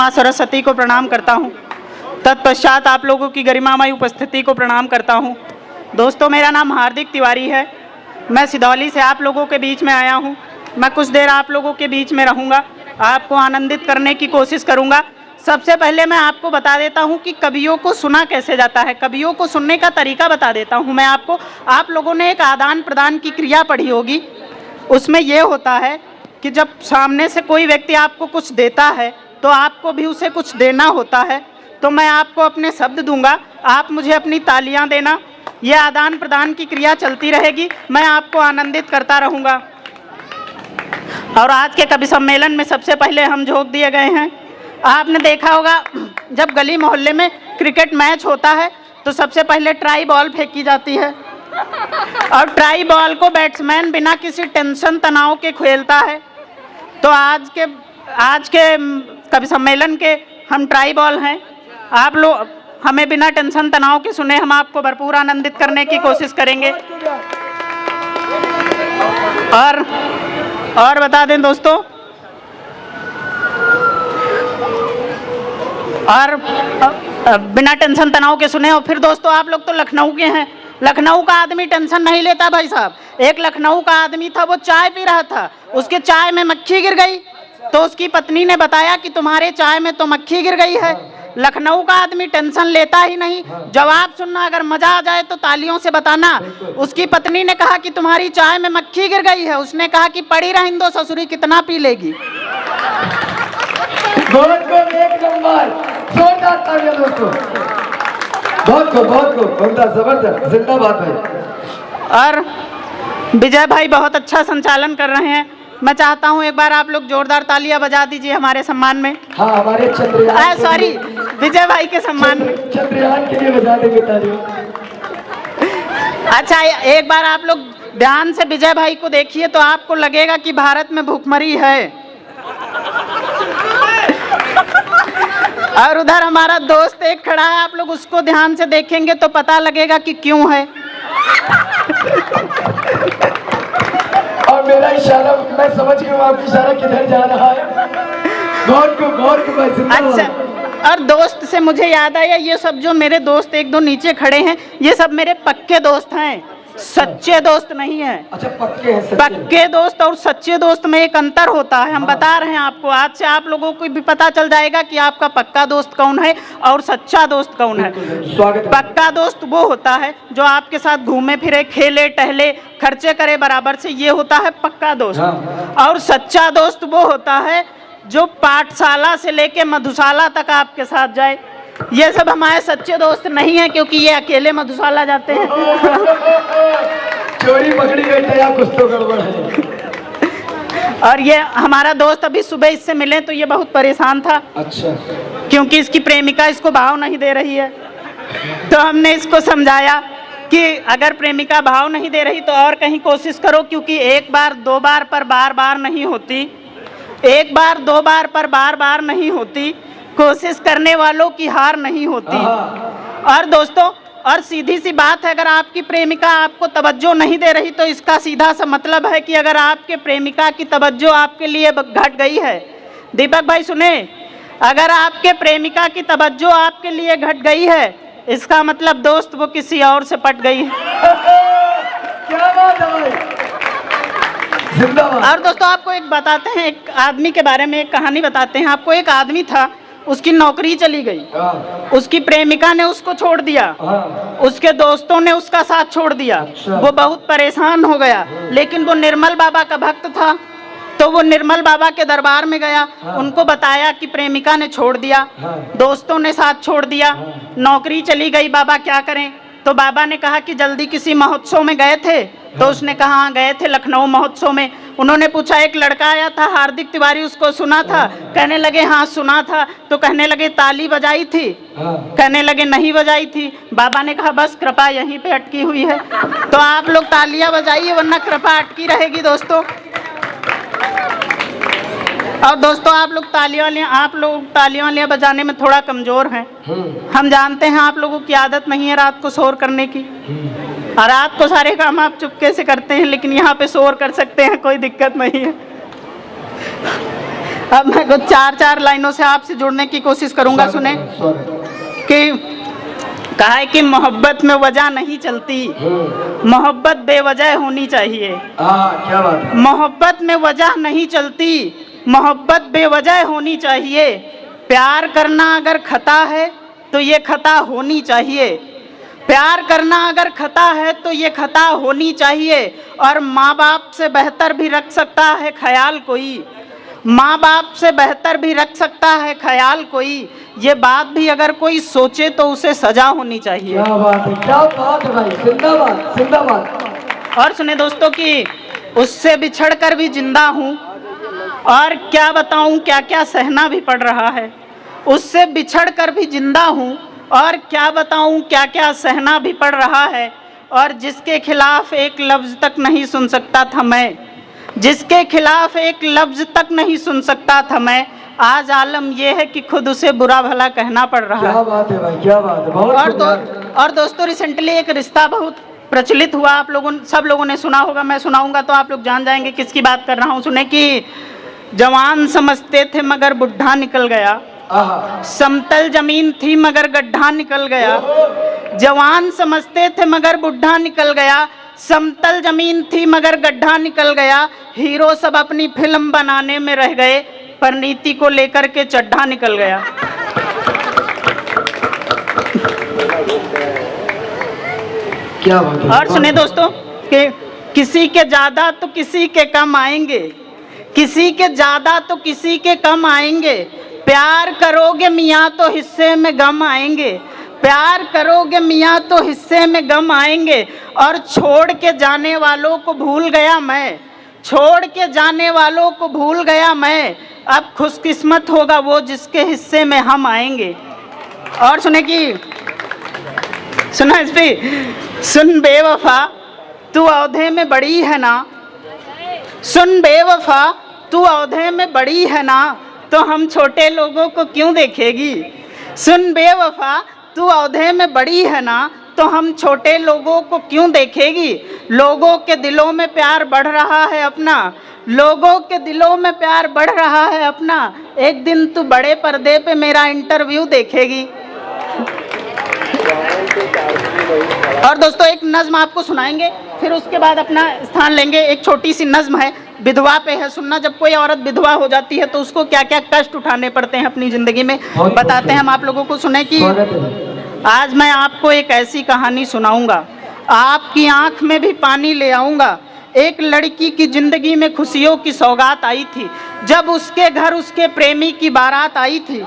माँ सरस्वती को प्रणाम करता हूँ। तत्पश्चात आप लोगों की गरिमामय उपस्थिति को प्रणाम करता हूँ। दोस्तों, मेरा नाम हार्दिक तिवारी है। मैं सिधौली से आप लोगों के बीच में आया हूँ। मैं कुछ देर आप लोगों के बीच में रहूँगा, आपको आनंदित करने की कोशिश करूँगा। सबसे पहले मैं आपको बता देता हूँ कि कवियों को सुना कैसे जाता है। कवियों को सुनने का तरीका बता देता हूँ मैं आपको। आप लोगों ने एक आदान प्रदान की क्रिया पढ़ी होगी, उसमें यह होता है कि जब सामने से कोई व्यक्ति आपको कुछ देता है तो आपको भी उसे कुछ देना होता है। तो मैं आपको अपने शब्द दूंगा, आप मुझे अपनी तालियां देना। यह आदान प्रदान की क्रिया चलती रहेगी, मैं आपको आनंदित करता रहूँगा। और आज के कवि सम्मेलन में सबसे पहले हम झोंक दिए गए हैं। आपने देखा होगा जब गली मोहल्ले में क्रिकेट मैच होता है तो सबसे पहले ट्राई बॉल फेंकी जाती है और ट्राई बॉल को बैट्समैन बिना किसी टेंशन तनाव के खेलता है। तो आज के कवि सम्मेलन के हम ट्राई बॉल हैं। आप लोग हमें बिना टेंशन तनाव के सुने, हम आपको भरपूर आनंदित करने की कोशिश करेंगे। और बता दें दोस्तों, और बिना टेंशन तनाव के सुने। और फिर दोस्तों, आप लोग तो लखनऊ के हैं। लखनऊ का आदमी टेंशन नहीं लेता भाई साहब। एक लखनऊ का आदमी था, वो चाय पी रहा था, उसके चाय में मक्खी गिर गई तो उसकी पत्नी ने बताया कि तुम्हारे चाय में तो मक्खी गिर गई है। लखनऊ का आदमी टेंशन लेता ही नहीं। जवाब सुनना, अगर मजा आ जाए तो तालियों से बताना। उसकी पत्नी ने कहा कि तुम्हारी चाय में मक्खी गिर गई है। उसने कहा कि पड़ी रहें दो, ससुरी कितना पी लेगी। बहुत एक नंबर, जोरदार तालियां दोस्तों। बहुत जबरदस्त, जिंदाबाद भाई। और विजय भाई बहुत अच्छा संचालन कर रहे हैं। मैं चाहता हूं एक बार आप लोग जोरदार तालियां बजा दीजिए हमारे सम्मान में। हाँ, हमारे चंद्रयान, सॉरी, विजय भाई के सम्मान में। चंद्रयान के लिए बजा देंगे तालियां। अच्छा, एक बार आप लोग ध्यान से विजय भाई को देखिए तो आपको लगेगा कि भारत में भूखमरी है। और उधर हमारा दोस्त एक खड़ा है, आप लोग उसको ध्यान से देखेंगे तो पता लगेगा कि क्यों है। और मेरा इशारा, मैं समझ गया आपका इशारा किधर जा रहा है। गौर को मैं जिंदाबाद। अच्छा, और दोस्त से मुझे याद आया, ये सब जो मेरे दोस्त एक दो नीचे खड़े हैं, ये सब मेरे पक्के दोस्त हैं, सच्चे दोस्त नहीं है। अच्छा, पक्के हैं, पक्के दोस्त और सच्चे दोस्त में एक अंतर होता है। हम बता रहे हैं आपको। आज से आप लोगों को भी पता चल जाएगा कि आपका पक्का दोस्त कौन है और सच्चा दोस्त कौन है। स्वागत है। पक्का दोस्त वो होता है जो आपके साथ घूमे फिरे, खेले टहले, खर्चे करे बराबर से, ये होता है पक्का दोस्त। और सच्चा दोस्त वो होता है जो पाठशाला से लेके मधुशाला तक आपके साथ जाए। ये सब हमारे सच्चे दोस्त नहीं हैं, क्योंकि ये अकेले मधुशाला जाते हैं। चोरी पकड़ी गई तो या कुछ तो गड़बड़ है। और ये हमारा दोस्त, अभी सुबह इससे मिले तो ये बहुत परेशान था। अच्छा, क्योंकि इसकी प्रेमिका इसको भाव नहीं दे रही है। तो हमने इसको समझाया कि अगर प्रेमिका भाव नहीं दे रही तो और कहीं कोशिश करो, क्योंकि एक बार दो बार पर बार बार नहीं होती। एक बार दो बार पर बार बार नहीं होती। कोशिश करने वालों की हार नहीं होती। और दोस्तों, और सीधी सी बात है, अगर आपकी प्रेमिका आपको तवज्जो नहीं दे रही तो इसका सीधा सा मतलब है कि अगर आपके प्रेमिका की तवज्जो आपके लिए घट गई है, दीपक भाई सुने, अगर आपके प्रेमिका की तवज्जो आपके लिए घट गई है, इसका मतलब दोस्त वो किसी और से पट गई है। क्या बात है भाई, जिंदाबाद। और दोस्तों, आपको एक बताते हैं, एक आदमी के बारे में एक कहानी बताते हैं आपको। एक आदमी था, उसकी नौकरी चली गई, उसकी प्रेमिका ने उसको छोड़ दिया, उसके दोस्तों ने उसका साथ छोड़ दिया। वो बहुत परेशान हो गया, लेकिन वो निर्मल बाबा का भक्त था। तो वो निर्मल बाबा के दरबार में गया, उनको बताया कि प्रेमिका ने छोड़ दिया, दोस्तों ने साथ छोड़ दिया, नौकरी चली गई, बाबा क्या करें। तो बाबा ने कहा कि जल्दी किसी महोत्सव में गए थे। तो उसने कहा हाँ गए थे, लखनऊ महोत्सव में। उन्होंने पूछा, एक लड़का आया था हार्दिक तिवारी, उसको सुना था? कहने लगे हाँ सुना था। तो कहने लगे ताली बजाई थी? कहने लगे नहीं बजाई थी। बाबा ने कहा बस कृपा यहीं पे अटकी हुई है। तो आप लोग तालियां बजाइए, वरना कृपा अटकी रहेगी दोस्तों। और दोस्तों, आप लोग तालियां बजाने में थोड़ा कमजोर हैं। हम जानते हैं आप लोगों की आदत नहीं है रात को शोर करने की, और रात को सारे काम आप चुपके से करते हैं, लेकिन यहाँ पे शोर कर सकते हैं, कोई दिक्कत नहीं है। अब मैं कुछ चार लाइनों से आपसे जुड़ने की कोशिश करूंगा। सुने कि कहा है कि मोहब्बत में वजह नहीं चलती, मोहब्बत बेवजह होनी चाहिए। क्या बात है। मोहब्बत में वजह नहीं चलती, मोहब्बत बेवजह होनी चाहिए। प्यार करना अगर खता है तो ये खता होनी चाहिए। प्यार करना अगर खता है तो ये खता होनी चाहिए। और माँ बाप से बेहतर भी रख सकता है ख्याल कोई, माँ बाप से बेहतर भी रख सकता है ख्याल कोई। ये बात भी अगर कोई सोचे तो उसे सजा होनी चाहिए। क्या बात है, क्या बात है भाई, जिंदाबाद जिंदाबाद। और सुने दोस्तों कि उससे बिछड़ कर भी जिंदा हूँ, और क्या बताऊँ क्या क्या सहना भी पड़ रहा है। उससे बिछड़ कर भी जिंदा हूँ, और क्या बताऊँ क्या क्या सहना भी पड़ रहा है। और जिसके खिलाफ एक लफ्ज़ तक नहीं सुन सकता था मैं, जिसके खिलाफ एक लफ्ज़ तक नहीं सुन सकता था मैं, आज आलम यह है कि खुद उसे बुरा भला कहना पड़ रहा है। क्या बात है भाई, क्या बात है। बहुत और दोस्तों रिसेंटली एक रिश्ता बहुत प्रचलित हुआ, आप लोगों सब लोगों ने सुना होगा, मैं सुनाऊंगा तो आप लोग जान जाएंगे किसकी बात कर रहा हूँ। सुने कि जवान समझते थे मगर बुढ़ा निकल गया, समतल जमीन थी मगर गड्ढा निकल गया। जवान समझते थे मगर बुढ़ा निकल गया, समतल जमीन थी मगर गड्ढा निकल गया। हीरो सब अपनी फिल्म बनाने में रह गए, पर नीति को लेकर के चड्ढा निकल गया। क्या बात है। और सुने दोस्तों कि किसी के ज्यादा तो किसी के कम आएंगे, किसी के ज्यादा तो किसी के कम आएंगे। प्यार करोगे मियाँ तो हिस्से में गम आएंगे, प्यार करोगे मियाँ तो हिस्से में गम आएंगे। और छोड़ के जाने वालों को भूल गया मैं, छोड़ के जाने वालों को भूल गया मैं। अब खुशकिस्मत होगा वो जिसके हिस्से में हम आएंगे। और सुने कि सुना इस पे, सुन बेवफा तू औधे में बड़ी है ना, सुन बेवफा तू औधे में बड़ी है ना, तो हम छोटे लोगों को क्यों देखेगी। सुन बेवफा तू औधे में बड़ी है ना, तो हम छोटे लोगों को क्यों देखेगी। लोगों के दिलों में प्यार बढ़ रहा है अपना, लोगों के दिलों में प्यार बढ़ रहा है अपना। एक दिन तू बड़े पर्दे पे मेरा इंटरव्यू देखेगी। और दोस्तों एक नज्म आपको सुनाएंगे, फिर उसके बाद अपना स्थान लेंगे। एक छोटी सी नज्म है, विधवा पे है। सुनना, जब कोई औरत विधवा हो जाती है तो उसको क्या क्या कष्ट उठाने पड़ते हैं अपनी जिंदगी में, बताते हैं हम आप लोगों को। सुने कि आज मैं आपको एक ऐसी कहानी सुनाऊंगा, आपकी आंख में भी पानी ले आऊंगा। एक लड़की की जिंदगी में खुशियों की सौगात आई थी, जब उसके घर उसके प्रेमी की बारात आई थी।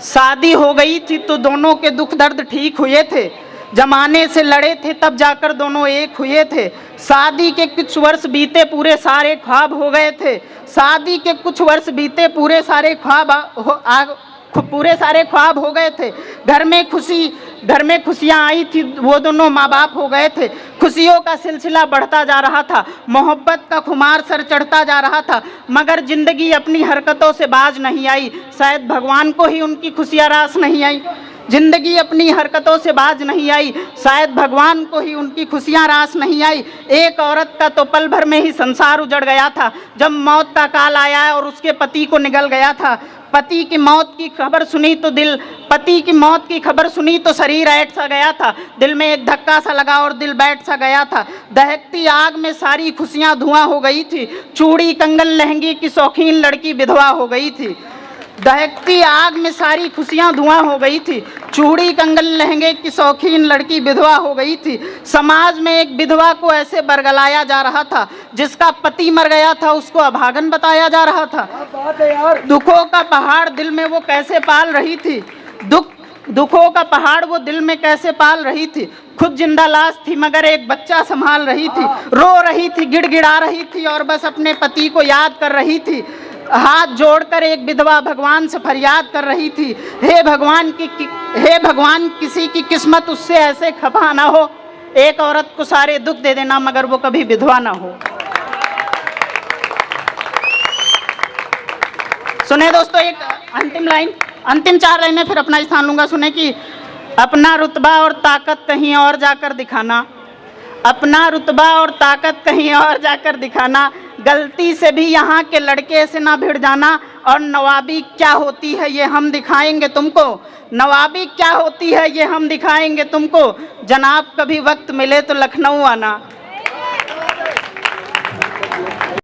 शादी हो गई थी तो दोनों के दुख दर्द ठीक हुए थे, जमाने से लड़े थे तब जाकर दोनों एक हुए थे। शादी के कुछ वर्ष बीते पूरे सारे ख्वाब हो गए थे, शादी के कुछ वर्ष बीते पूरे सारे ख्वाब हो गए थे। घर में खुशियाँ आई थी, वो दोनों माँ बाप हो गए थे। खुशियों का सिलसिला बढ़ता जा रहा था, मोहब्बत का खुमार सर चढ़ता जा रहा था। मगर जिंदगी अपनी हरकतों से बाज नहीं आई, शायद भगवान को ही उनकी खुशियाँ रास नहीं आई। जिंदगी अपनी हरकतों से बाज नहीं आई, शायद भगवान को ही उनकी खुशियाँ रास नहीं आई। एक औरत का तो पल भर में ही संसार उजड़ गया था, जब मौत का काल आया और उसके पति को निगल गया था। पति की मौत की खबर सुनी तो शरीर ऐठ सा गया था, दिल में एक धक्का सा लगा और दिल बैठ सा गया था। दहकती आग में सारी खुशियाँ धुआं हो गई थी, चूड़ी कंगन लहंगे की शौकीन लड़की विधवा हो गई थी। दहकती आग में सारी खुशियां धुआं हो गई थी, चूड़ी कंगन लहंगे की शौकीन लड़की विधवा हो गई थी। समाज में एक विधवा को ऐसे बरगलाया जा रहा था, जिसका पति मर गया था उसको अभागन बताया जा रहा था। दुखों का पहाड़ दिल में वो कैसे पाल रही थी, दुखों का पहाड़ वो दिल में कैसे पाल रही थी। खुद जिंदा लाश थी मगर एक बच्चा संभाल रही थी, रो रही थी, गिड़गिड़ा रही थी और बस अपने पति को याद कर रही थी। हाथ जोड़कर एक विधवा भगवान से फरियाद कर रही थी, हे भगवान किसी की किस्मत उससे ऐसे खफा ना हो, एक औरत को सारे दुख दे देना मगर वो कभी विधवा ना हो। सुने दोस्तों एक अंतिम 4 लाइनें, फिर अपना स्थान लूंगा। सुने कि अपना रुतबा और ताकत कहीं और जाकर दिखाना, अपना रुतबा और ताकत कहीं और जाकर दिखाना। गलती से भी यहाँ के लड़के से ना भिड़ जाना। और नवाबी क्या होती है ये हम दिखाएंगे तुमको, नवाबी क्या होती है ये हम दिखाएंगे तुमको। जनाब कभी वक्त मिले तो लखनऊ आना।